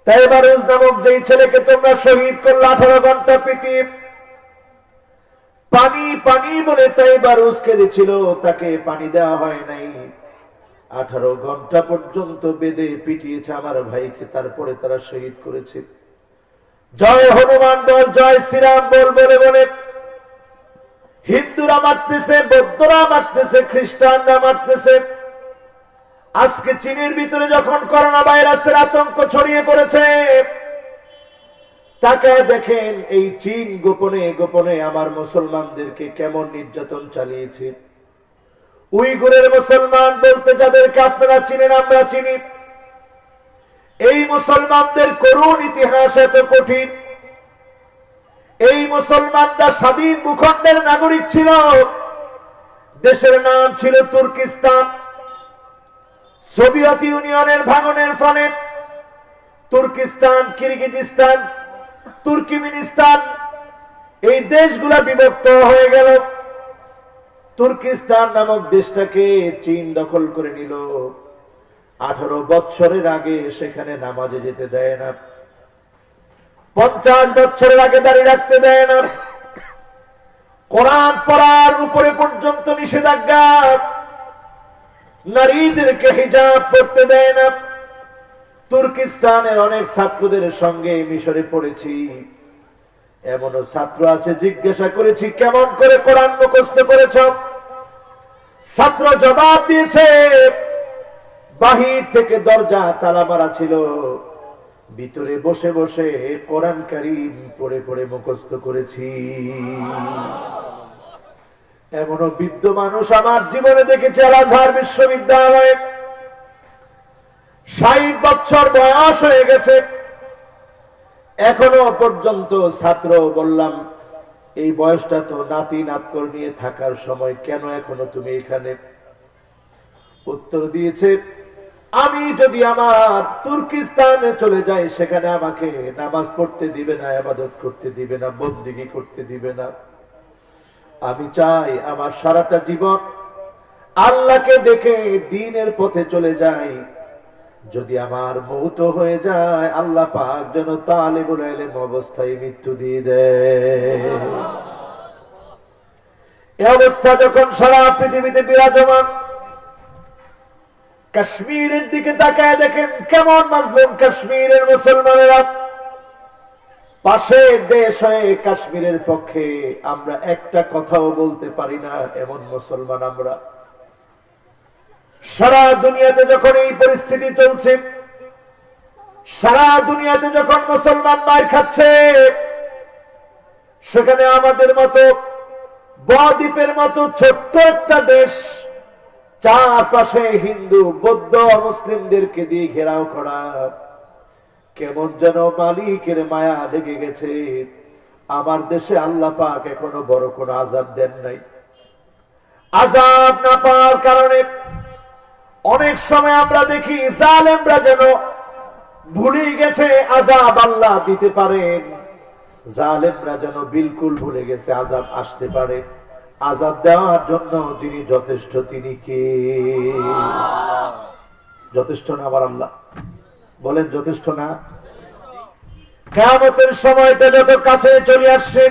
তাইবারুজ নামক যেই ছেলেকে তোমরা শহীদ করলে 18 ঘন্টা পিটিয়ে, পানি পানি বলে তাইবারুজ কেঁদেছিল, তাকে পানি দেওয়া হয় নাই। 18 ঘন্টা পর্যন্ত বেঁধে পিটিয়েছে আমার ভাইকে, তারপরে তারা শহীদ করেছে। জয় হনুমান বল, জয় শ্রীরাম বল বলে বলে হিন্দুরা মারতেছে, বৌদ্ধরা মারতেছে, খ্রিস্টানরা মারতেছে। আজকে চীনের ভিতরে যখন করোনা ভাইরাসের আতঙ্ক ছড়িয়ে পড়েছে, তাকায় দেখেন এই চীন গোপনে গোপনে আমার মুসলমানদেরকে কেমন নির্যাতন চালিয়েছে। উইগুরের মুসলমান বলতে যাদেরকে আপনারা চিনেন, আমরা চিনি, এই মুসলমানদের করুণ ইতিহাস এত কঠিন। এই মুসলমানরা স্বাধীন ভূখণ্ডের নাগরিক ছিল। দেশের নাম ছিল তুর্কিস্তান। সোভিয়েত ইউনিয়নের ভাঙনের ফলে তুর্কিস্তান, কিরগিজস্তান, তুর্কমেনিস্তান এই দেশগুলা বিভক্ত হয়ে গেল। তুর্কিস্তান নামক দেশটাকে চীন দখল করে নিল। 18 বছরের আগে সেখানে নামাজে যেতে দেয় না, 50 বছরের আগে দাঁড়িয়ে রাখতে দেয় না, কোরআন পড়ার উপরে পর্যন্ত নিষেধাজ্ঞা, নারীদেরকে হিজাব পড়তে দেয় না। তুর্কিস্তানের অনেক ছাত্রদের সঙ্গে মিশরে পড়েছি, এমনও ছাত্র আছে জিজ্ঞাসা করেছি কেমন করে কোরআন মুখস্থ করেছ? ছাত্র জবাব দিয়েছে, বাহির থেকে দরজা তালা মারা ছিল, ভিতরে বসে বসে কোরআন কারীম পড়ে পড়ে মুখস্থ করেছি। এমনও বৃদ্ধ মানুষ আমার জীবনে দেখেছি আল আজহার বিশ্ববিদ্যালয়ে, 60 বছর বয়স হয়ে গেছে, এখনো পর্যন্ত ছাত্র। বললাম এই বয়সটা তো নাতি নাতকর নিয়ে থাকার সময়, কেন এখনো তুমি এখানে? উত্তর দিয়েছে, আমি যদি আমার তুর্কিস্তানে চলে যাই সেখানে আমাকে নামাজ পড়তে দিবে না, ইবাদত করতে দিবে না, বন্দেগী করতে দিবে না। আমি চাই আমার সারাটা জীবন আল্লাহকে দেখে দ্বীনের পথে চলে যাই। যদি আমার মৌত হয়ে যায় আল্লাহ পাক যেন তালিবুল ইলম অবস্থায় মৃত্যু দিয়ে দেয়। এই অবস্থা যখন সারা পৃথিবীতে বিরাজমান, কাশ্মীরের দিকে তাকায় দেখেন কেমন মাজলুম কাশ্মীরের মুসলমানেরা। পাশের দেশ হয়ে কাশ্মীরের পক্ষে আমরা একটা কথাও বলতে পারি না, এমন মুসলমান আমরা। সারা দুনিয়াতে যখন এই পরিস্থিতি চলছে, সারা দুনিয়াতে যখন মুসলমান মার খাচ্ছে, সেখানে আমাদের মতো বদ্বীপের মতো ছোট্ট একটা দেশ, চারপাশে হিন্দু বৌদ্ধ মুসলিমদেরকে দিয়ে ঘেরাও করা, কেমন যেন মালিকের মায়া লেগে গেছে। আমার দেশে আল্লাহ পাক এখনো বড় কোনো আযাব দেন নাই। আযাব না পাওয়ার কারণে অনেক সময় আমরা দেখি জালেমরা যেন ভুলে গেছে আযাব আল্লাহ দিতে পারেন, জালেমরা যেন বিলকুল ভুলে গেছে আযাব আসতে পারে। আযাব দেওয়ার জন্য যিনি যথেষ্ট তিনি কে? যথেষ্ট না আমার আল্লাহ? বলেন যথেষ্ট না? কিয়ামতের সময়টা যত কাছে চলে আসছে,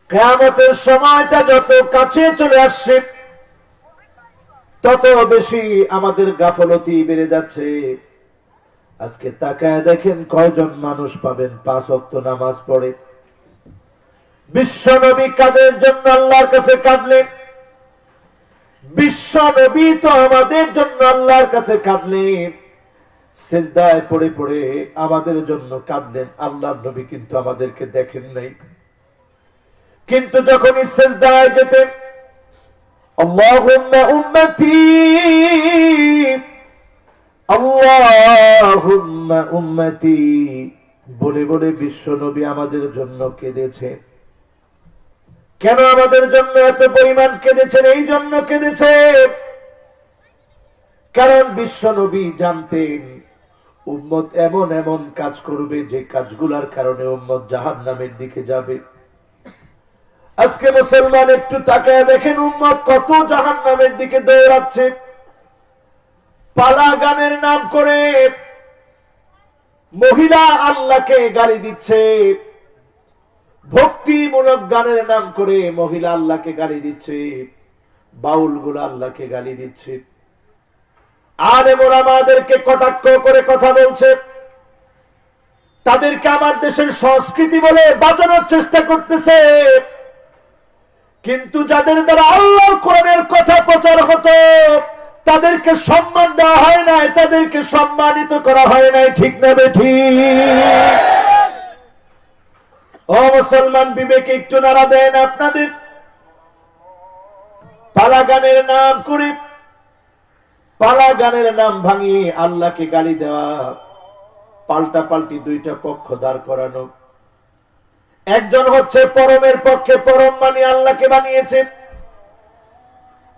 কিয়ামতের সময়টা যত কাছে চলে আসছে, তত বেশি আমাদের গাফলতি বেড়ে যাচ্ছে। আজকে তাকায় দেখেন কয়জন মানুষ পাবেন 5 ওয়াক্ত নামাজ পড়ে। বিশ্ব নবী কাদের জন্য আল্লাহর কাছে কাঁদলেন? বিশ্ব নবী তো আমাদের জন্য আল্লাহর কাছে কাঁদলেন, সিজদায় পড়ে পড়ে আমাদের জন্য কাঁদলেন। আল্লাহর নবী কিন্তু আমাদেরকে দেখেন নাই, কিন্তু যখনই সিজদায় যেতেন আল্লাহুম্মা উম্মতি আল্লাহুম্মা উম্মতি বলে বলে বিশ্ব নবী আমাদের জন্য কেঁদেছেন। কেন আমাদের জন্য এত পরিমাণ কেঁদেছেন? এই জন্য কেঁদেছেন কারণ বিশ্ব নবী জানতেন উম্মত এমন এমন কাজ করবে যে কাজগুলোর কারণে উম্মত জাহান্নামের দিকে যাবে। আজকে মুসলমান একটু তাকায় দেখেন উম্মত কত জাহান্নামের দিকে দৌড়াচ্ছে। পালা গানের নাম করে মহিলা আল্লাহকে গালি দিচ্ছে, ভক্তিমূলক গানের নাম করে মহিলা আল্লাহকে গালি দিচ্ছে, বাউল গুলা আল্লাহকে গালি দিচ্ছে। আর এমন আমাদেরকে কটাক্ষ করে কথা বলছে, তাদেরকে আমার দেশের সংস্কৃতি বলে বাঁচানোর চেষ্টা করতেছে। কিন্তু যাদের দ্বারা আল্লাহর কোরআনের কথা প্রচার হতো তাদেরকে সম্মান দেওয়া হয় নাই, তাদেরকে সম্মানিত করা হয় নাই, ঠিক না বেঠিক? ও মুসলমান, বিবেকে একটু নাড়া দেন। আপনাদের পালা গানের নাম করে, পালা গানের নাম ভাঙিয়ে আল্লাহকে গালি দেওয়া, পাল্টা পাল্টি দুইটা পক্ষ দাঁড় করানো। একজন হচ্ছে পরমের পক্ষে, পরম মানে আল্লাহকে বানিয়েছে।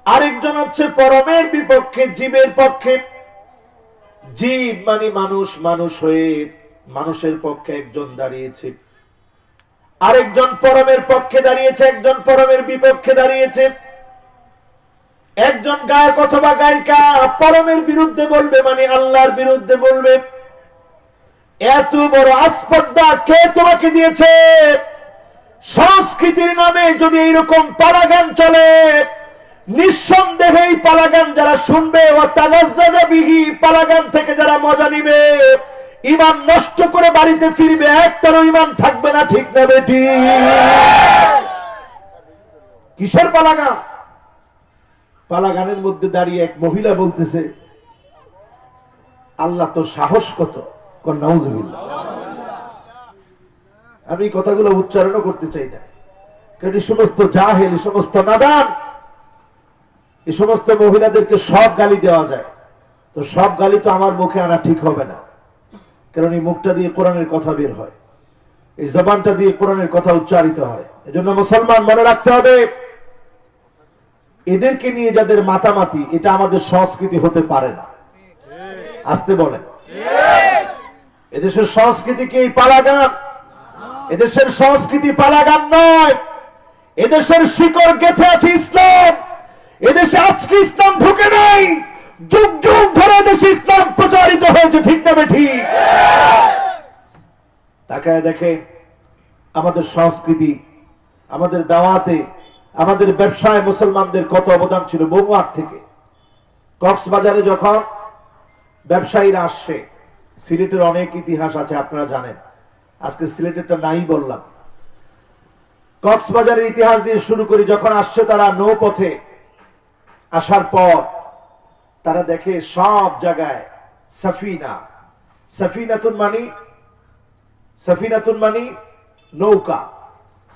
আরেকজন হচ্ছে পরমের বিপক্ষে, জীবের পক্ষে। জীব মানে মানুষ, মানুষ হয়ে মানুষের পক্ষে একজন দাঁড়িয়েছে, আরেকজন পরমের পক্ষে দাঁড়িয়েছে, একজন পরমের বিপক্ষে দাঁড়িয়েছে। একজন গায়ক অথবা গায়িকা পরমের বিরুদ্ধে বলবে মানে আল্লাহর বিরুদ্ধে বলবে। এত বড় আসপর্দা কে তোমাকে দিয়েছে? সংস্কৃতির নামে যদি এইরকম পালাগান চলে, নিঃসন্দেহে এই পালাগান যারা শুনবে ও তানাজ্জাবিহি, পালাগান থেকে যারা মজা নিবে, ঈমান নষ্ট করে বাড়িতে ফিরবে, একটারও ঈমান থাকবে না, ঠিক না বেটি? কিসের পালাগান? পালাগানের মধ্যে দাঁড়িয়ে এক মহিলা বলতেছে, আল্লাহ তো সাহস কত। নাউজুবিল্লাহ। আমি কথাগুলো উচ্চারণও করতে চাই না, কারণ এই সমস্ত জাহেল, এই সমস্ত নাদান, এই সমস্ত মহিলাদেরকে সব গালি দেওয়া যায়। তো সব গালি তো আমার মুখে আনা ঠিক হবে না, কারণ এই মুখটা দিয়ে কোরআনের কথা বের হয়, এই জবানটা দিয়ে কোরআনের কথা উচ্চারিত হয়। এজন্য মুসলমান মনে রাখতে হবে, এদেরকে নিয়ে যাদের মাতামাতি, এটা আমাদের সংস্কৃতি হতে পারে না। আসতে বলেন, এদেশের সংস্কৃতি কি পালাগান? এদেশের সংস্কৃতি পালাগান নয়। এদেশের শিকড় গেঁথে আছে ইসলাম। এদেশে আজকে ইসলাম ঢুকে নাই, যুগ যুগ ধরে দেশে ইসলাম প্রচারিত হয়েছে, ঠিক না বেঠিক? তাকায় দেখে আমাদের সংস্কৃতি, আমাদের দাওয়াতে, আমাদের ব্যবসায় মুসলমানদের কত অবদান ছিল বহু আগ থেকে। কক্সবাজারে যখন ব্যবসায়ীরা আসছে, সিলেটের অনেক ইতিহাস আছে আপনারা জানেন, আজকে সিলেটেরটা নাই বললাম। কক্সবাজারের ইতিহাস দিয়ে শুরু করি। যখন আসছে তারা নৌপথে, আসার পর তারা দেখে সব জায়গায় সাফিনা, সাফিনাতুন মানি, সাফিনাতুন মানি নৌকা,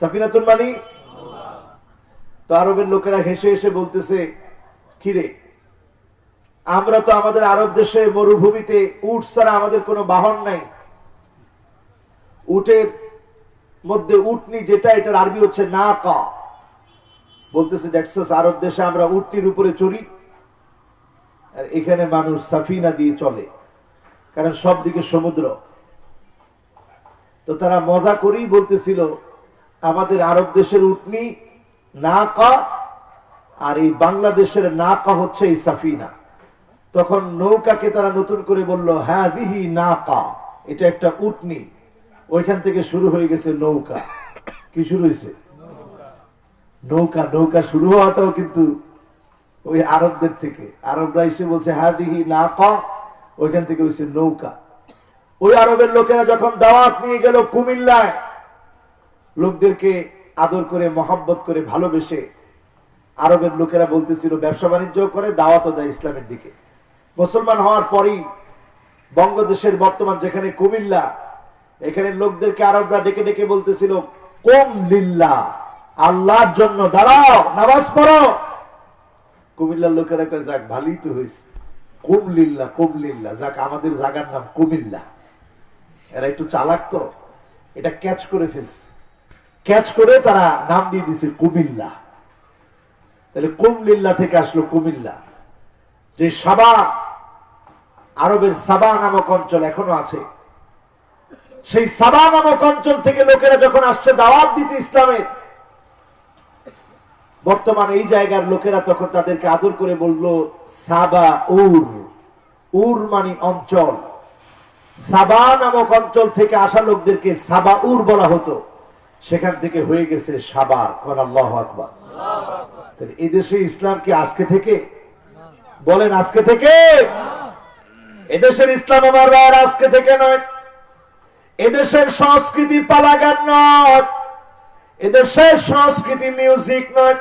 সাফিনাতুন মানি। তো আরবের লোকেরা হেসে হেসে বলতেছে, কিরে, আমরা তো আমাদের আরব দেশে মরুভূমিতে উট ছাড়া আমাদের কোনো বাহন নাই। উটের মধ্যে উটনি যেটা, এটার আরবি হচ্ছে নাকা। বলতেছে, দেখছো আরব দেশে আমরা উটনির উপরে চড়ি, আর এখানে মানুষ সাফিনা দিয়ে চলে, কারণ সব দিকে সমুদ্র। তো তারা মজা করেই বলতেছিল, আমাদের আরব দেশের উটনি নাকা, আর এই বাংলাদেশের নাকা হচ্ছে এই সাফিনা। তখন নৌকাকে তারা নতুন করে বলল, হ্যাঁ দিহি নাকা, এটা একটা উটনি। ওইখান থেকে শুরু হয়ে গেছে নৌকা। কি শুরু হয়েছে? নৌকা। নৌকা শুরু হওয়াটাও কিন্তু ওই আরবদের থেকে। আরবরা এসে বলছে হ্যাঁ দিহি নাকা, ওইখান থেকে হয়েছে নৌকা। ওই আরবের লোকেরা যখন দাওয়াত নিয়ে গেল কুমিল্লায়, লোকদেরকে আদর করে, মহব্বত করে, ভালোবেসে, আরবের লোকেরা বলতেছিল, ব্যবসা বাণিজ্য করে, দাওয়াতও দেয় ইসলামের দিকে। মুসলমান হওয়ার পরই বঙ্গদেশের বর্তমান যেখানে কুমিল্লা, এখানে লোকদেরকে আরবরা ডেকে ডেকে বলতেছিল, কুম লিল্লাহ, আল্লাহর জন্য দাঁড়াও, নামাজ পড়ো। কুমিল্লার লোকেরা কয়, যাক ভালোই তো হয়েছে, কুম লিল্লাহ, কুম লিল্লাহ, যাক আমাদের জায়গার নাম কুমিল্লা। এরা একটু চালাক তো, এটা ক্যাচ করে ফেলছে। ক্যাচ করে তারা নাম দিয়ে দিছে কুমিল্লা। তাহলে কুমলিল্লা থেকে আসলো কুমিল্লা। যে সাবা, আরবের সাবা নামক অঞ্চল এখনো আছে, সেই সাবা নামক অঞ্চল থেকে লোকেরা যখন আসছে দাওয়াত দিতে ইসলামের, বর্তমানে এই জায়গার লোকেরা তখন তাদেরকে আদর করে বলল সাবা উর। উর মানে অঞ্চল। সাবা নামক অঞ্চল থেকে আসা লোকদেরকে সাবা উর বলা হতো, সেখান থেকে হয়ে গেছে সাবার। কোন আল্লাহু আকবার। এই দেশে ইসলাম কি আজকে থেকে? বলেন আজকে থেকে? এদেশের ইসলাম আমার ভাইয়ের আজকে থেকে নয়। এদেশের সংস্কৃতি পালাগান নয়, এদেশের সংস্কৃতি মিউজিক নয়,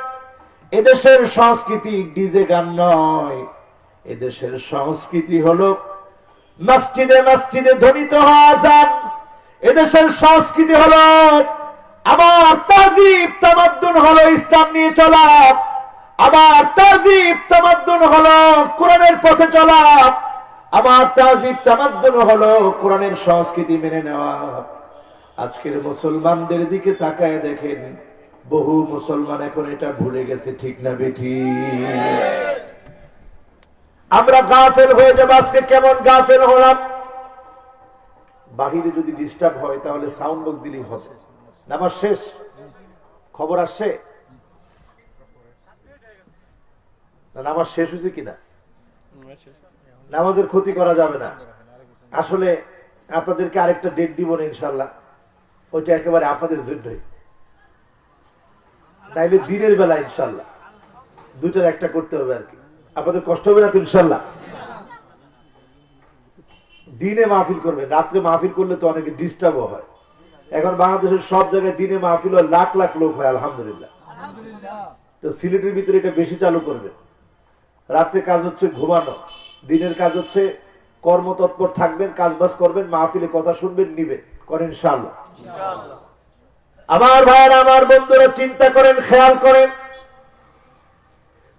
এদেশের সংস্কৃতি ডিজে গান নয়, এদেশের সংস্কৃতি হলো মসজিদে মসজিদে ধ্বনিত হওয়া আযান। এদেশের সংস্কৃতি হলো আমার তাহজিব তামাদ্দুন হলো ইসলাম নিয়ে চলা, আমার তাহজিব তামাদ্দুন হলো কোরআনের পথে চলা, আমার তাহজিব তামাদ্দুন হলো কোরআনের সংস্কৃতি মেনে নেওয়া। আজকের মুসলমানদের দিকে তাকায় দেখেন, বহু মুসলমান এখন এটা ভুলে গেছে, ঠিক না বেঠিক? আমরা গাফেল হয়ে যাব। আজকে কেমন গাফেল হলাম? বাহিরে যদি ডিস্টার্ব হয় তাহলে সাউন্ড বক্স দিলেই হবে। নামাজ শেষ, খবর আসছে না নামাজ শেষ হয়েছে কিনা? নামাজের ক্ষতি করা যাবে না। আসলে আপনাদেরকে আরেকটা ডেট দিব না ইনশাল্লাহ, ওইটা একেবারে আপনাদের জন্যই। তাইলে দিনের বেলা ইনশাল্লাহ দুইটার একটা করতে হবে আর কি। আপনাদের কষ্ট হবে না তো ইনশাল্লাহ? দিনে মাহফিল করবেন, রাত্রে মাহফিল করলে তো অনেকে ডিস্টার্বও হয়। এখন বাংলাদেশের সব জায়গায় দিনে মাহফিল হয়, লাখ লাখ লোক হয় আলহামদুলিল্লাহ। তো সিলেটের ভিতরে এটা বেশি চালু করবেন। রাত্রে কাজ হচ্ছে ঘুমানো, দিনের কাজ হচ্ছে কর্মতৎপর থাকবেন, কাজবাজ করবেন, মাহফিলে কথা শুনবেন, নিবেন, করেন ইনশাআল্লাহ। আমার ভাইয়েরা, আমার বন্ধুরা, চিন্তা করেন, খেয়াল করেন,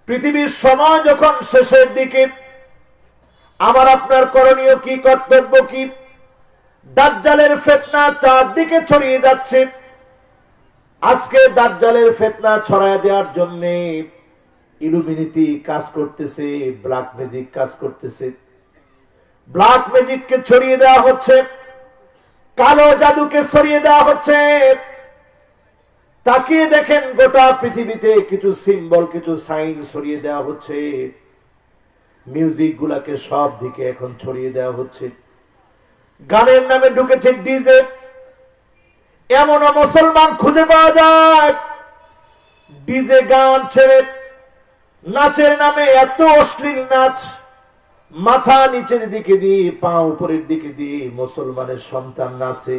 পৃথিবীর সময় যখন শেষের দিকে, আমার আপনার করণীয় কি, কর্তব্য কি? দাজ্জালের ফিতনা চারদিকে ছড়িয়ে যাচ্ছে। আজকে দাজ্জালের ফিতনা ছড়ায় দেওয়ার জন্য ইলুমিনেটি কাজ করতেছে, ব্ল্যাক ম্যাজিক কাজ করতেছে। ব্ল্যাক ম্যাজিককে ছড়িয়ে দেওয়া হচ্ছে, কালো জাদুকে ছড়িয়ে দেওয়া হচ্ছে। তাকিয়ে দেখেন গোটা পৃথিবীতে কিছু সিম্বল, কিছু সাইন ছড়িয়ে দেওয়া হচ্ছে। মিউজিক গুলাকে সব দিকে এখন ছড়িয়ে দেওয়া হচ্ছে। গানের নামে ঢুকেছে ডিজে। এমনও মুসলমান খুঁজে পাওয়া যায় ডিজে গান ছেড়ে নাচের নামে এত অশ্লীল নাচ, মাথা নিচের দিকে দিয়ে পা উপরের দিকে দিয়ে মুসলমানের সন্তান নাচে।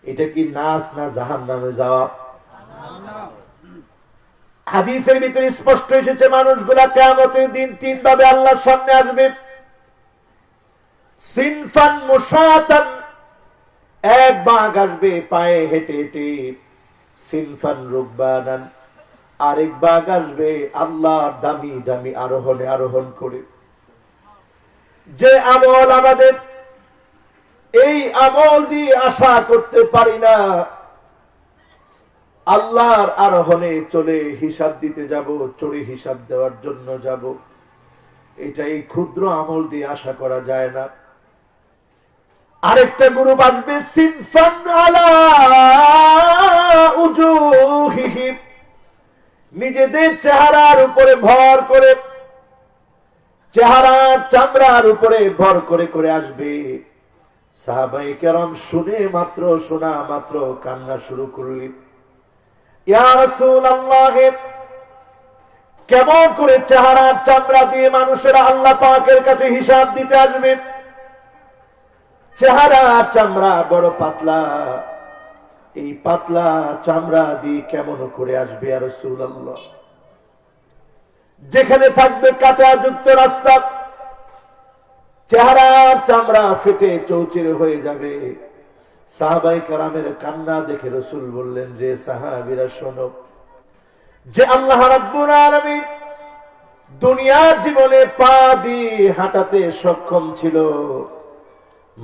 এটা কি নাচ না জাহান্নামে যাওয়া? হাদিসের ভিতরে স্পষ্ট এসেছে, মানুষগুলা কিয়ামতের দিন তিন ভাবে আল্লাহর সামনে আসবে। সিনফান মুশাতান, এক বাঘ আসবে পায়ে হেঁটে হেঁটে। সিনফান রুকবানান, আরেক বাঘ আসবে আল্লাহর দামি দামি আরোহণে আরোহণ করে। যে আমল আমাদের এই আমল দিয়ে আশা করতে পারি না, আল্লাহর আরোহণে চলে হিসাব দিতে যাব, চড়ে হিসাব দেওয়ার জন্য যাব, এটা এই ক্ষুদ্র আমল দিয়ে আশা করা যায় না। আরেকটা গ্রুপ আসবে, সিনফান আলা উজুহিহিম, নিজেদের চেহারার উপরে ভর করে, চেহারার চামড়ার উপরে ভর করে করে আসবে। সাহাবায়ে কেরাম শুনে মাত্র, শোনা মাত্র কান্না শুরু করলেন, ইয়া রাসূলুল্লাহ, কেমন করে চেহারার চামড়া দিয়ে মানুষেরা আল্লাহ পাকের কাছে হিসাব দিতে আসবে? চেহারার চামড়া বড় পাতলা, এই পাতলা চামড়া দিয়ে কেমন করে আসবে ইয়া রাসূলুল্লাহ? যেখানে থাকবে কাঁটাযুক্ত রাস্তা, চেহারার চামড়া ফেটে চৌচির হয়ে যাবে। সাহাবায়ে কেরামের কান্না দেখে রাসূল বললেন, রে সাহাবীরা শোনো, যে আল্লাহ রাব্বুল আলামিন দুনিয়ার জীবনে পা দিয়ে হাঁটাতে সক্ষম ছিল,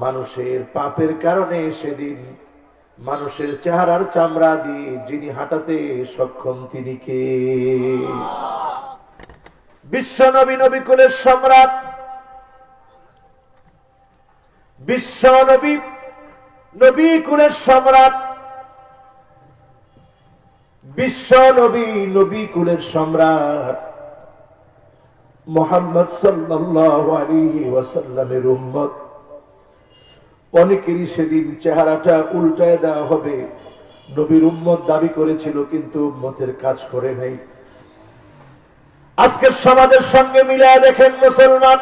মানুষের পাপের কারণে সেদিন মানুষের চেহারার চামড়া দিয়ে যিনি হাঁটাতে সক্ষম তিনি কে? বিশ্ব নবী, নবী কুলের সম্রাট, বিশ্ব নবী, নবী কুলের সম্রাট, বিশ্ব নবী, নবী কুলের সম্রাট মুহাম্মদ সাল্লাল্লাহু আলাইহি ওয়াসাল্লামের উম্মত। অনেকেরই সেদিন চেহারাটা উল্টায় দেওয়া হবে। নবীর উম্মত দাবি করেছিল কিন্তু উম্মতের কাজ করে নাই। আজকের সমাজের সঙ্গে মিলায় দেখেন মুসলমান,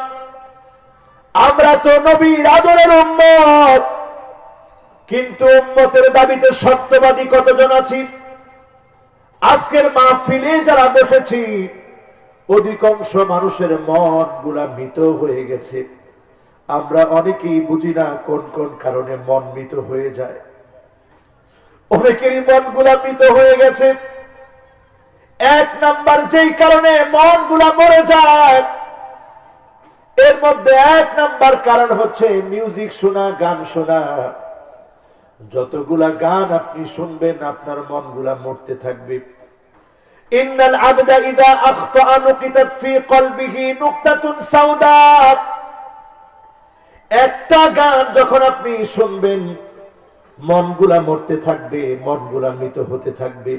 আমরা তো নবীর আদরের উম্মত, কিন্তু উম্মতের দাবিতে সত্যবাদী কতজন আছি? আজকের মাহফিলে যারা বসেছি অধিকাংশ মানুষের মন গুলা মৃত হয়ে গেছে। আমরা অনেকেই বুঝি না কোন কোন কারণে মন মৃত হয়ে যায়। অনেকেরই মন গুলা মৃত হয়ে গেছে। এক নাম্বার যেই কারণে মন গুলা মরে যায়, এর মধ্যে এক নাম্বার কারণ হচ্ছে মিউজিক শোনা, গান শোনা। যতগুলা গান আপনি শুনবেন আপনার মন গুলা মরতে থাকবে। ইন্নাল আবদা ইযা আখতাআ নুকিতাত ফি কলবিহি নুকতাতুন সাউদা। একটা গান যখন আপনি শুনবেন মনগুলা মরতে থাকবে, মনগুলা মৃত হতে থাকবে,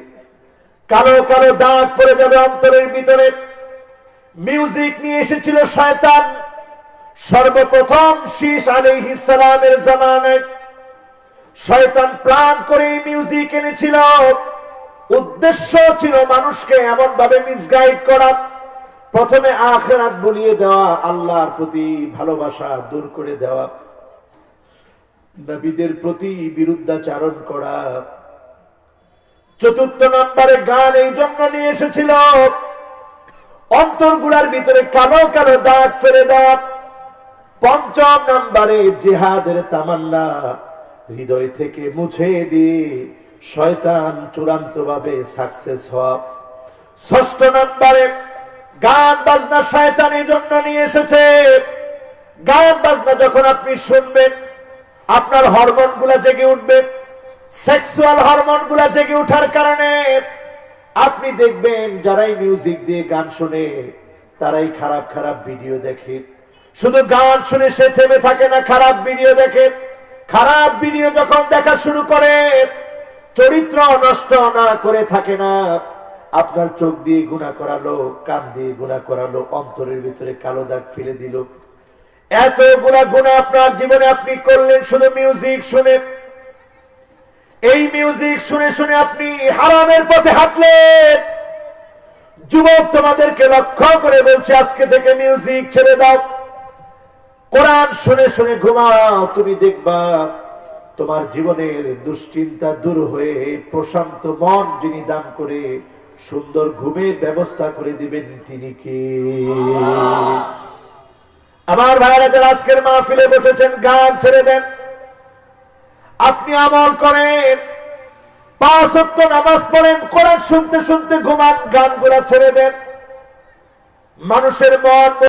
কালো কালো দাগ পড়ে যাবে অন্তরের ভিতরে। মিউজিক নিয়ে এসেছিল শয়তান সর্বপ্রথম শীশ আলাইহিস সালামের জামানায়। শয়তান প্ল্যান করে মিউজিক এনেছিল। উদ্দেশ্য ছিল মানুষকে এমন ভাবে মিসগাইড করা, প্রথমে আখিরাত ভুলিয়ে দেওয়া, আল্লাহর প্রতি ভালোবাসা দূর করে দেওয়া, নবীদের প্রতি বিরুদ্ধাচারণ করা। চতুর্থ নম্বরে গান এই জন্য নিয়ে এসেছিল অন্তরগুলার ভিতরে কালো কালো দাগ ফেলে দেওয়া। পঞ্চম নম্বরে জিহাদের তামান্না হৃদয় থেকে মুছে দিয়ে শয়তান চূড়ান্ত ভাবে সাকসেস হওয়া। ষষ্ঠ নম্বরে গান বাজনা শয়তান এই জন্য নিয়ে এসেছে। গান বাজনা যখন আপনি শুনবেন আপনার হরমোন গুলা জেগে উঠবে। সেক্সুয়াল হরমোন গুলা জেগে ওঠার কারণে আপনি দেখবেন যারাই মিউজিক দিয়ে গান শুনে তারাই খারাপ খারাপ ভিডিও দেখে। শুধু গান শুনে সে থেমে থাকে না, খারাপ ভিডিও দেখে। খারাপ ভিডিও যখন দেখা শুরু করে, চরিত্র নষ্ট না করে থাকে না, আপনার চোখ দিয়ে গুনাহ করালো, কান দিয়ে গুনাহ করালো, অন্তরের ভিতরে কালো দাগ ফেলে দিল। এতগুলা গুনাহ আপনার জীবনে আপনি করলেন শুধু মিউজিক শুনে। এই মিউজিক শুনে শুনে আপনি হারামের পথে হাঁটলেন। যুবক, তোমাদেরকে লক্ষ্য করে বলছে আজকে থেকে মিউজিক ছেড়ে দাও, কোরআন শুনে শুনে ঘুমাও। তুমি দেখবা তোমার জীবনের দুশ্চিন্তা দূর হয়ে প্রশান্ত মন যিনি দান করে সুন্দর ঘুমের ব্যবস্থা করে দিবেন তিনি কে? আমার ভাইরা যারা আজকের মাহফিলে বসেছেন, গান ছেড়ে দেন। আপনি আমল করেন, 5 ওয়াক্ত নামাজ পড়েন, কোরআন শুনতে শুনতে ঘুমান, গানগুলা ছেড়ে দেন। মানুষের মন